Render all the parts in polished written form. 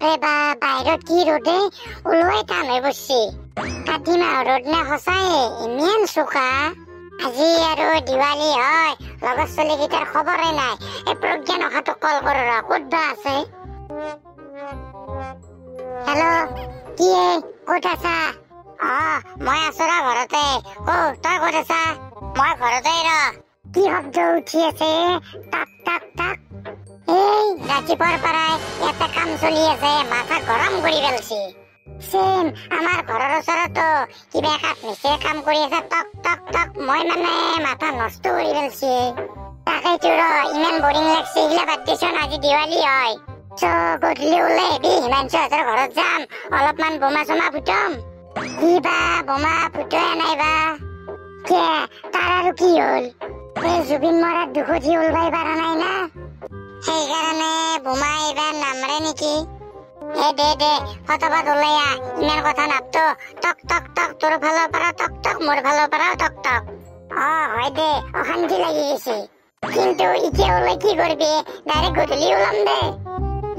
বাপৰে বা বাহিৰত কি ৰ'দে ওলোৱাই টান হৈ পৰিছে। কাতি মাহৰ ৰ'দ নে সঁচাই ইমান চোকা। আজি আৰু দিৱালী হয়, লগৰ ছোৱালীকেইটাৰ খবৰে নাই। এই প্ৰজ্ঞা নখাটোক কল কৰো ৰ, ক'ত বা আছে। হেল্ল', কি ক'ত আছা? মই আছো ৰ ঘৰতে। তই ক'ত আছা? মই ঘৰতে ৰ। কি শব্দ উঠি আছে? টাক টাক টাক। এই ৰাতিপুৱাৰ পৰাই ইয়াতে কাম চলি আছে, মাথা গৰম কৰি পেলাইছে। চেম আমাৰ ঘৰৰ ওচৰতো কিবা কাঠ মিস্ত্ৰীয়ে কাম কৰি আছে, টক টক টক। মই মানে মাথা নষ্ট কৰি পেলাইছে। তাকেইতো ৰ, ইমান বৰিং লাগছে। এইগিলা বাদ দিছোন, আজি দিৱালী হয়। গধূলি ওলাই আহিবি, হিমাংশুহঁতৰ ঘৰত যাম, অলপমান বোমা চোমা ফুটাম। কি বা বোমা ফুটোৱা নাই বা। তাৰ আৰু কি হ'ল? এই জুবিন মৰাৰ দুখত সি ওলবাই পাৰা নাই না, সেইকাৰণে বোমা এইবাৰ নামৰে নেকি। দে ফটাফট ওলাই আহ, ইমান কথা নাপতো। টক টক টক, তোৰ ফালৰ পৰা টক টক, মোৰ ফালৰ পৰাও টক টক। হয় দে, অশান্তি লাগি গৈছে। কিন্তু এতিয়া ওলাই কি কৰিবি? ডাইৰেক্ট গধূলি ওলাম দে।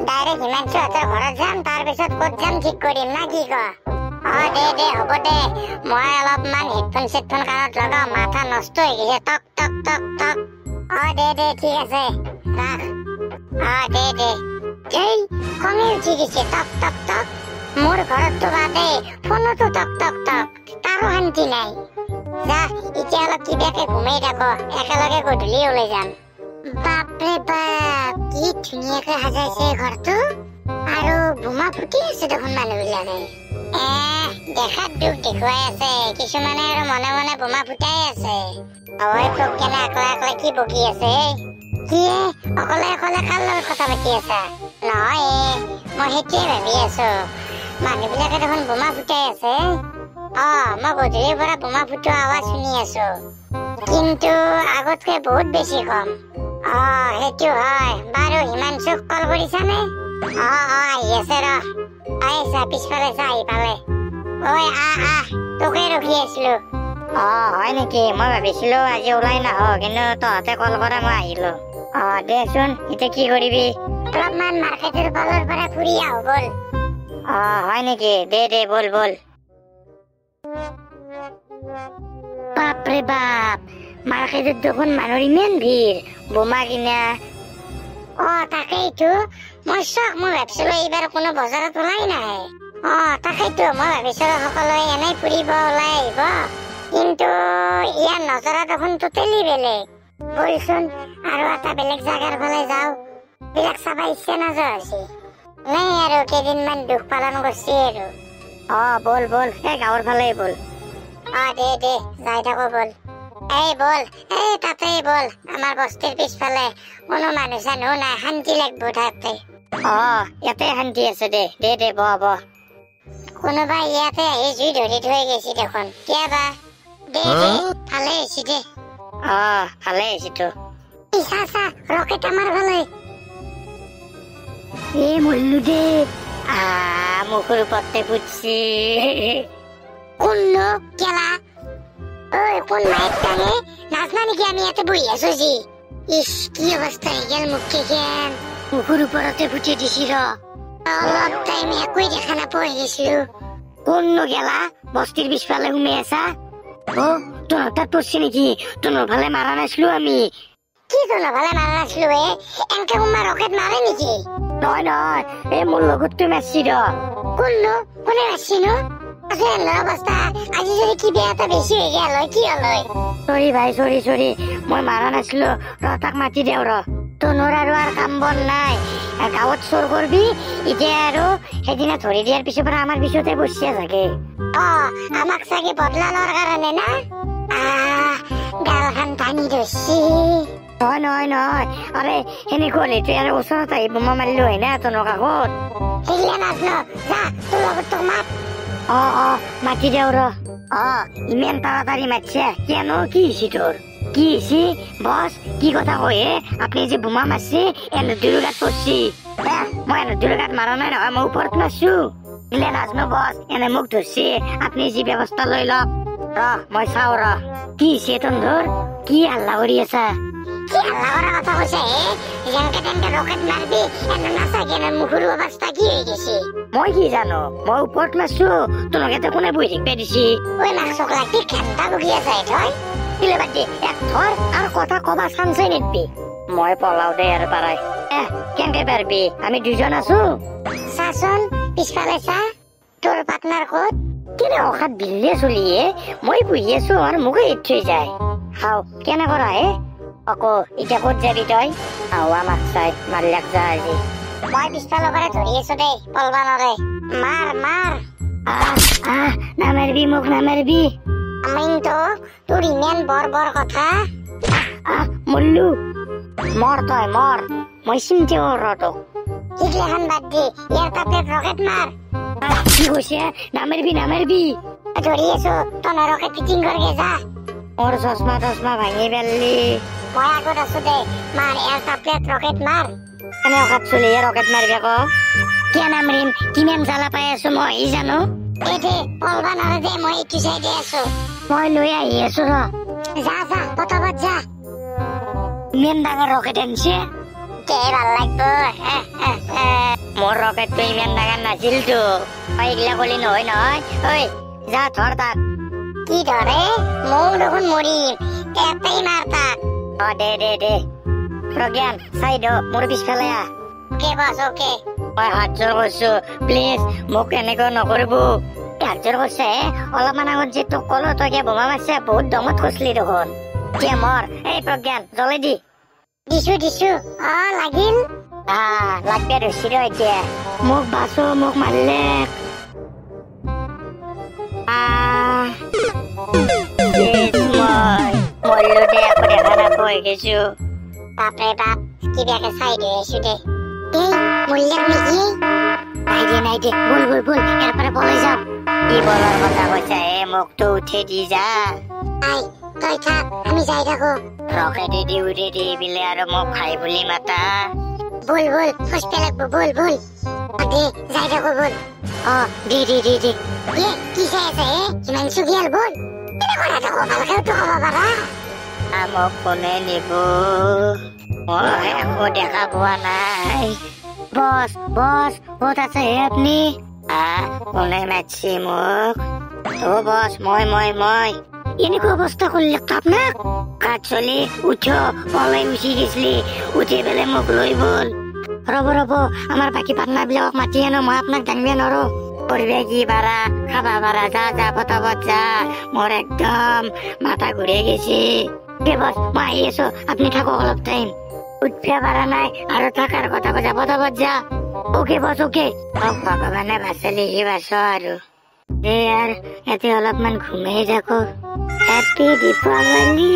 ডাইৰেক্ট হিমাংশুহঁতৰ ঘৰত যাম, তাৰ পিছত ক'ত যাম ঠিক কৰিম না, কি ক? দে হ'ব দে। মই অলপমান হেডফোন চেডফোন কাণত লগাও, মাথা নষ্ট হৈ গৈছে। টক টক টক টক। দে ঠিক আছে, ৰাখ। দে এই খঙে উঠি গৈছে। টক টক টক, মোৰ ঘৰততো বাদে ফোনতো টক টক টক, তাৰো শান্তি নাই। যা এতিয়া অলপ কিবাকে ঘুমাই থাকো, একেলগে গধূলি ওলাই যাম। বাপৰে বাপ, কি ধুনীয়াকে সাজাইছে ঘৰটো। আৰু বোমা ফুটি আছে দেখোন মানুহবিলাকে। দেখাত দুখ দেখুৱাই আছে, কিছুমানে আৰু মনে মনে বোমা ফুটাই আছে। প্ৰজ্ঞানে একলা কি বকি আছে? কি অকলে অকলে কাৰ লগত কথা পাতি আছা? নহয় মই সেইটোৱে ভাবি আছো, মানুহবিলাকে দেখোন বোমা ফুটাই আছে। মই গধূলিৰ পৰা বোমা ফুটোৱা আৱাজ শুনি আছো, কিন্তু আগতকৈ বহুত বেছি কম। সেইটো হয় বাৰু। হিমাংশুক কল কৰিছানে? আহি আছে ৰ। আহিছা, পিছফালে চা, আহি পালে। আহ তোকে ৰখি আছিলো। হয় নেকি? মই ভাবিছিলো আজি ওলাই নাহ, কিন্তু তহঁতে কল কৰা মই আহিলো। দেচোন, এতিয়া কি কৰিবি? অলপমান মাৰ্কেটৰ ফালৰ পৰা ফুৰি আহো বল। হয় নেকি? দে বল। বাপৰে বাপ, মাৰ্কেটত দেখোন মানুহৰ ইমান ভিৰ, বোমা কিনা। তাকেইতো মই ভাবিছিলো এইবাৰ কোনো বজাৰত ওলাই নাহে। তাকেইতো মই ভাবিছিলো সকলোৱে এনেই ফুৰিব ওলাই আহিব, কিন্তু ইয়াৰ নজৰা দেখোন টোটেলি বেলেগ। বলচোন আৰু এটা বেলেগ জাগাৰ ফালে যাওঁ, বিলাক চাবা ইচ্ছা নোযোৱা হৈছে। নাই আৰু কেইদিনমান দুখ পালন কৰিছে আৰু। বল এই গাঁৱৰ ফালে বল। দে যাই থাকো বল। বল তাতে বল, আমাৰ বস্তিৰ পিছফালে কোনো মানুহ চানুহ নাই, শান্তি লাগব তাতে। ইয়াতে শান্তি আছে। দে বহ। কোনোবা ইয়াতে আহি জুই ধৰি থৈ গৈছে দেখোন, কিয় বা? দে ভালে হৈছে দে। ভালে হৈছে তো। চা ৰকেট আমাৰ ফালে। মল্লু দে, মুখৰ ওপৰতে ফুটছি। কোননো কেলা? কোন মাইক টানে? নাজনা নেকি আমি ইয়াতে বহি আছো যি? ইস, কি অৱস্থা হৈ গেল মুখ কেইখন। মুখৰ ওপৰতে ফুটি দিছি ৰ। অলপ টাইম একোৱে দেখা নাপাই গৈছিলো। কোননো গেলা? বস্তিৰ পিছফালে সোমাই আছা? তোৰ তাত পড়ছি নেকি? তোৰ ফালে মাৰা নাছিলো আমি। কি তোৰ ফালে মাৰা নাছিলো? এনেকে সোমা ৰকেট মাৰে নেকি? নহয়, এই মোৰ লগতটো মাৰছি ৰ। কোনে মাৰছি নো? অৱস্থা আজি যদি কিবা এটা বেছি হৈ গেল হয়, কি হল হয়? চৰি ভাই, চৰি, মই মাৰা নাছিলো। তাক মাতি দেও ৰ। তোনৰ আৰু কাম বন নাই, গাঁৱত চোৰ কৰবি। এতিয়া আৰু সেইদিনা ধৰি দিয়াৰ পিছৰ পৰা আমাৰ পিছতে বসিয়া চাগে। আমাক চাগে বদলানোৰ কাৰণে না? গালখান টানি ধৰছি। নহয়, আৰে সেনেকুৱা হলেতো আৰু ওচৰত আহি বোমা মাৰিলো হয় না তোনৰ কাষত। সেইগিলা নাজনো, যা তোৰ লগত তোক মাত। মাতি দেও ৰ। ইমান তাড়াতাড়ি মাতছে কেন? কি হৈছে তোৰ? কি হৈছে বস? কি কথা কয় আপনি যে বোমা মারছে নদীর গাত পড়ছি? মই নদীর গাত মারা নাই নহয়, মই ওপৰত মাৰছো। এলে নাজনো বস, এনে মোক ধৰছে। আপনি যি ব্যবস্থা লৈ লওক। মই চাও ৰ। কি হৈছে তোৰ? কি হাল্লা কৰি আছা? কি আল্লাহ কৰা কথা কৈছে যেনকে তেনকে ৰকেট মাৰবি এনে নাচাকে না মুখৰ অৱস্থা কি হৈ গৈছে মই কি জানো মই ওপৰত মাৰছো তোমাকে তো কোনে বহি থাকিব দিছি ঐ মাছক লাগি ঠাণ্ডা বহি আছে থৈ কিলে বাদ এক থৰ আৰু কথা কবা চান্সে নিদিবি মই পলাও দে আৰু পাৰাই কেনকে পাৰবি আমি দুজন আছো চাচোন পিছফালে চা তোৰ পাৰ্টনাৰ ক'ত কিনে অখাত বিল্লে চলিয়ে মই বহি আছো আৰু মুখে এৰি থৈ যায় হাও কেনে কৰা হে আকৌ এতিয়া ক'ত যাবি তই আমাক চাই মাৰিলাক যা আজি মই পিছফালৰ পৰা ধৰি আছো দেই পলবা নৰে মাৰ মাৰ নামাৰিবি মোক নামাৰিবি আমিনতো তোৰ ইমান বৰ বৰ কথা মল্লু মৰ তই মৰ মই চিন্তা কৰো তোক সিগিলাখান বাদ দি ইয়াৰ তাতে ৰকেট মাৰ কি কৈছে নামাৰিবি নামাৰিবি ধৰি আছো তনে ৰকেট ফিটিং কৰগে যা মোৰ চশমা তশমা ভাঙি পেললি মই আগত আছো দে মাৰ ইয়াৰ তাতে ৰকেট মাৰ এনে অকাত চলিয়ে ৰকেট মাৰিবি আকৌ কিয় নামাৰিম কিমান জ্বালা পাই আছো মই জানো এতে পলবা নৰে দে মই ইটো চাইডে আছো মই লৈ আহি আছো ৰ যা যা পটাপট যা ইমান ডাঙৰ ৰকেট আনিছে দে ভাল লাগব মোৰ ৰকেটটো ইমান ডাঙৰ নাছিলতো এইগিলা কলি নহয় নহয় ঐ যা ধৰ তাক কি ধৰে ময়ো দেখোন মৰিম তেতেই মাৰ তাক দে দে দে প্ৰজ্ঞান চাই দ মোৰ পিছফালে অকে বছ অকে মই হাত জোৰ কৰিছো প্লিজ মোক এনেকৈ নকৰিব হাত জোৰ কৰিছে অলপমান আগত যে তোক কলো তই কিয় বোমা মাৰছে বহুত দমত খচলি দেখোন এতিয়া মৰ এই প্ৰজ্ঞান জ্বলাই দি দিছো দিছো লাগিল লাগবে ৰছি ৰ এতিয়া মোক বাচো মোক মাৰিলে মৰিলো দে আকৌ দেখা নাপাই হৈ গৈছো বাপৰে বাপ কিবাকে চাই দি আছো দে মূল্যাক নেকি নাই দে বল বল বল ইয়াৰ পৰা পলাই যাও কি বলৰ কথা কৈছা মোকতো উঠে দি যা তই থাক আমি যাই থাকো ৰকেটে দি উঠে দি বিলে আৰু মোক খাই বুলি মাতা বল বল খোজতে লাগবো বল বল দে যাই থাকো বল দি দি দি দি কি চাই আছে কিমান চুগিয়াল বল কথাটো ভালকেতো ক'ব পাৰা মোক কোনে নিব মই একো দেখা পোৱা নাই বস বস ক'ত আছে হে আপনি কোনে মাতছি মোক বস মই এনেকুৱা অৱস্থা কৰিলে আপোনাক কাঠ চলি উঠ পলাই উঠি গৈছিলি উঠি পেলাই মোক লৈ গ'ল ৰব আমাৰ বাকী পাৰ্টনাৰ বিলাকক মাতি আনো মই আপোনাক দাঙিব নোৱাৰো কৰিবে কি পাৰা খাবা পাৰা যা পটাপট যা মোৰ একদম মাথা ঘূৰাই গৈছে বস মই আহি আছো আপুনি থাকক অলপ টাইম উঠবে পাৰা নাই আৰু থাকাৰ কথা কৈছা পটাপট যা ওকে বস ওকে মোক ভগৱানে বাচলি সি বাচ আৰু আৰু ইয়াতে অলপমান ঘুমাই থাকো হেপী দীপাৱলী